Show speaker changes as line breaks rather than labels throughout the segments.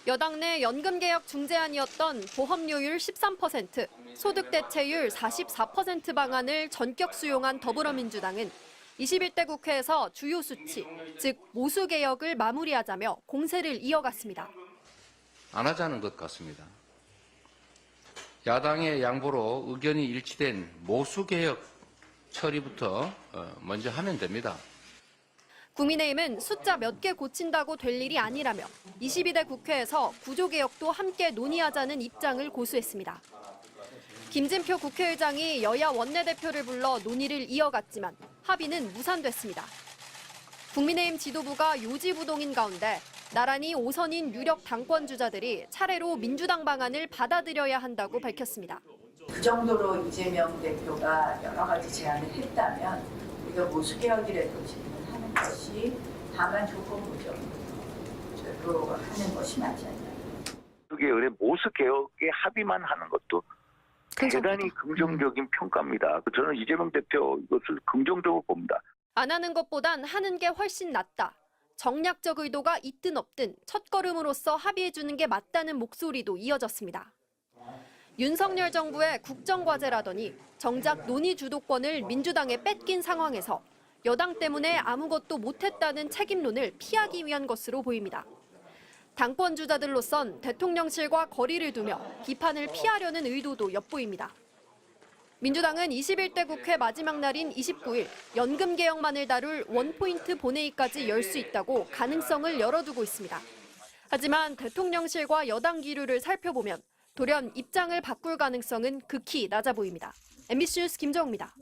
여당 내 연금개혁 중재안이었던 보험료율 13%, 소득대체율 44% 방안을 전격 수용한 더불어민주당은 21대 국회에서 주요 수치, 즉 모수개혁을 마무리하자며 공세를 이어갔습니다.
안 하자는 것 같습니다. 야당의 양보로 의견이 일치된 모수개혁 처리부터 먼저 하면 됩니다.
국민의힘은 숫자 몇 개 고친다고 될 일이 아니라며 22대 국회에서 구조개혁도 함께 논의하자는 입장을 고수했습니다. 김진표 국회의장이 여야 원내대표를 불러 논의를 이어갔지만 합의는 무산됐습니다. 국민의힘 지도부가 요지부동인 가운데 나란히 5선인 유력 당권 주자들이 차례로 민주당 방안을 받아들여야 한다고 밝혔습니다.
그 정도로 이재명 대표가 여러 가지 제안을 했다면 우리가 모수개혁이라도 진행하는 것이 다만 조건부적으로 하는 것이 맞지 않나요?
모수개혁의 모수개혁에 합의만 하는 것도 대단히 긍정적인 평가입니다. 저는 이재명 대표 이것을 긍정적으로 봅니다.
안 하는 것보단 하는 게 훨씬 낫다. 정략적 의도가 있든 없든 첫걸음으로서 합의해주는 게 맞다는 목소리도 이어졌습니다. 윤석열 정부의 국정과제라더니 정작 논의 주도권을 민주당에 뺏긴 상황에서 여당 때문에 아무것도 못했다는 책임론을 피하기 위한 것으로 보입니다. 당권 주자들로선 대통령실과 거리를 두며 비판을 피하려는 의도도 엿보입니다. 민주당은 21대 국회 마지막 날인 29일 연금 개혁만을 다룰 원포인트 본회의까지 열 수 있다고 가능성을 열어두고 있습니다. 하지만 대통령실과 여당 기류를 살펴보면 돌연 입장을 바꿀 가능성은 극히 낮아 보입니다. MBC 뉴스 김정우입니다.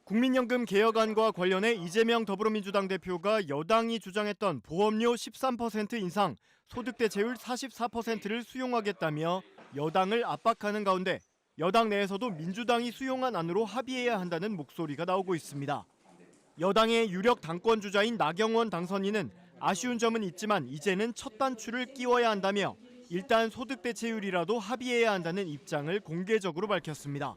국민연금 개혁안과 관련해 이재명 더불어민주당 대표가 여당이 주장했던 보험료 13% 인상, 소득대체율 44%를 수용하겠다며 여당을 압박하는 가운데 여당 내에서도 민주당이 수용한 안으로 합의해야 한다는 목소리가 나오고 있습니다. 여당의 유력 당권 주자인 나경원 당선인은 아쉬운 점은 있지만 이제는 첫 단추를 끼워야 한다며 일단 소득대체율이라도 합의해야 한다는 입장을 공개적으로 밝혔습니다.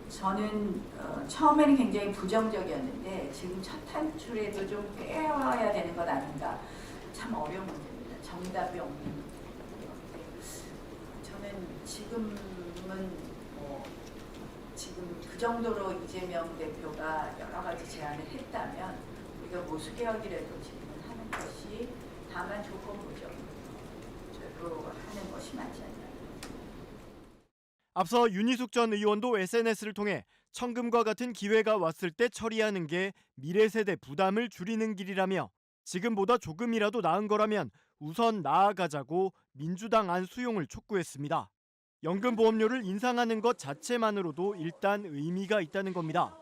저는 처음에는 굉장히 부정적이었는데 지금 첫 단추라도 좀 꿰어야 되는 것 아닌가. 참 어려운 문제입니다. 정답이 없는 문제인데 저는 지금은 지금 그 정도로 이재명 대표가 여러 가지 제안을 했다면 우리가 모수개혁이라도 진행하는 것이 다만 조건부적으로 하는 것이 맞지 않나요?
앞서 윤희숙 전 의원도 SNS를 통해 청금과 같은 기회가 왔을 때 처리하는 게 미래 세대 부담을 줄이는 길이라며 지금보다 조금이라도 나은 거라면 우선 나아가자고 민주당 안 수용을 촉구했습니다. 연금 보험료를 인상하는 것 자체만으로도 일단 의미가 있다는 겁니다.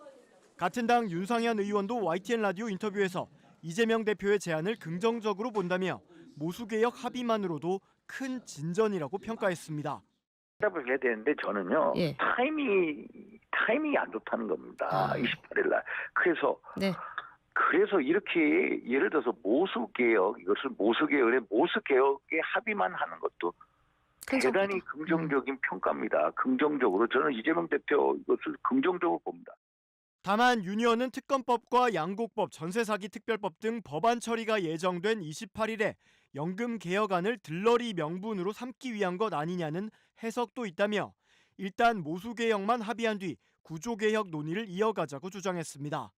같은 당 윤상현 의원도 YTN 라디오 인터뷰에서 이재명 대표의 제안을 긍정적으로 본다며 모수개혁 합의만으로도 큰 진전이라고 평가했습니다.
답을 해야 되는데 저는요.
예.
타이밍이 안 좋다는 겁니다. 28일 날.
네.
그래서 이렇게 예를 들어서 이것을 모수개혁의 합의만 하는 것도 대단히 긍정적인 평가입니다. 긍정적으로 저는 이재명 대표 이것을 긍정적으로 봅니다.
다만 윤 의원은 특검법과 양곡법, 전세사기 특별법 등 법안 처리가 예정된 28일에 연금 개혁안을 들러리 명분으로 삼기 위한 것 아니냐는 해석도 있다며 일단 모수개혁만 합의한 뒤 구조개혁 논의를 이어가자고 주장했습니다.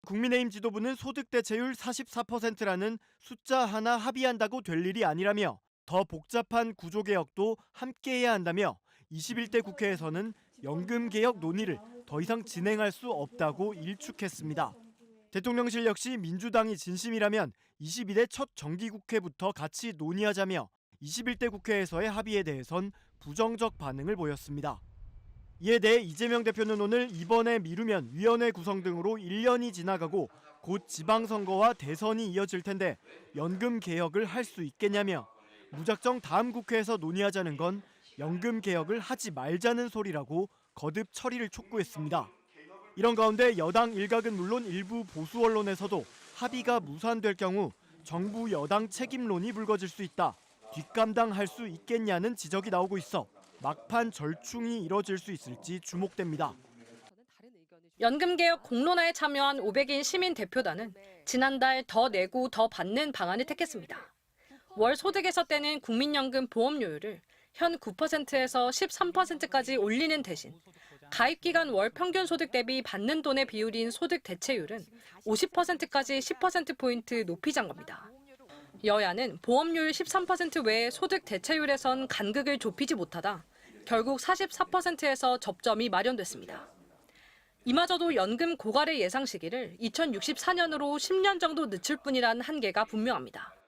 국민의힘 지도부는 소득대체율 44%라는 숫자 하나 합의한다고 될 일이 아니라며 더 복잡한 구조개혁도 함께해야 한다며 21대 국회에서는 연금개혁 논의를 더 이상 진행할 수 없다고 일축했습니다. 대통령실 역시 민주당이 진심이라면 22대 첫 정기국회부터 같이 논의하자며 21대 국회에서의 합의에 대해선 부정적 반응을 보였습니다. 이에 대해 이재명 대표는 오늘 이번에 미루면 위원회 구성 등으로 1년이 지나가고 곧 지방선거와 대선이 이어질 텐데 연금 개혁을 할 수 있겠냐며 무작정 다음 국회에서 논의하자는 건 연금 개혁을 하지 말자는 소리라고 거듭 처리를 촉구했습니다. 이런 가운데 여당 일각은 물론 일부 보수 언론에서도 합의가 무산될 경우 정부 여당 책임론이 불거질 수 있다. 뒷감당할 수 있겠냐는 지적이 나오고 있어 막판 절충이 이뤄질 수 있을지 주목됩니다.
연금개혁 공론화에 참여한 500인 시민 대표단은 지난달 더 내고 더 받는 방안을 택했습니다.
월 소득에서 떼는 국민연금 보험료율을 현 9%에서 13%까지 올리는 대신 가입기간 월 평균 소득 대비 받는 돈의 비율인 소득 대체율은 50%까지 10%포인트 높이자는 겁니다. 여야는 보험료율 13% 외에 소득 대체율에선 간극을 좁히지 못하다 결국 44%에서 접점이 마련됐습니다. 이마저도 연금 고갈의 예상 시기를 2064년으로 10년 정도 늦출 뿐이란 한계가 분명합니다.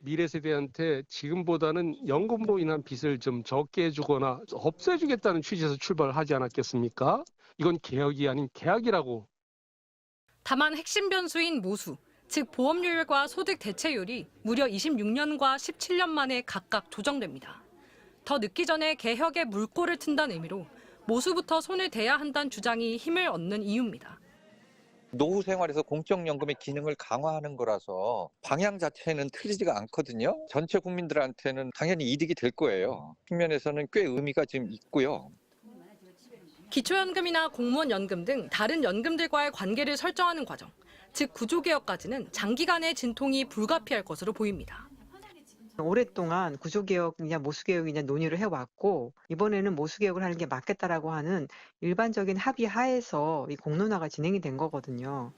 미래 세대한테 지금보다는 연금으로 인한 빚을 좀 적게 해주거나 없애주겠다는 취지에서 출발하지 않았겠습니까? 이건 개혁이 아닌 계약이라고.
다만 핵심 변수인 모수, 즉 보험료율과 소득 대체율이 무려 26년과 17년 만에 각각 조정됩니다. 더 늦기 전에 개혁에 물꼬를 튼다는 의미로 모수부터 손을 대야 한다는 주장이 힘을 얻는 이유입니다.
노후 생활에서 공적연금의 기능을 강화하는 거라서 방향 자체는 틀리지가 않거든요. 전체 국민들한테는 당연히 이득이 될 거예요. 측면에서는 꽤 의미가 지금 있고요.
기초연금이나 공무원연금 등 다른 연금들과의 관계를 설정하는 과정, 즉 구조개혁까지는 장기간의 진통이 불가피할 것으로 보입니다.
오랫동안 구조개혁이냐 모수개혁이냐 논의를 해왔고 이번에는 모수개혁을 하는 게 맞겠다라고 하는 일반적인 합의 하에서 이 공론화가 진행이 된 거거든요.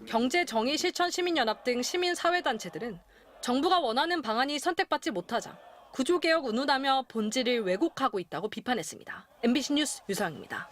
경제정의실천시민연합 등 시민사회단체들은 정부가 원하는 방안이 선택받지 못하자 구조개혁 운운하며 본질을 왜곡하고 있다고 비판했습니다. MBC 뉴스 유서영입니다.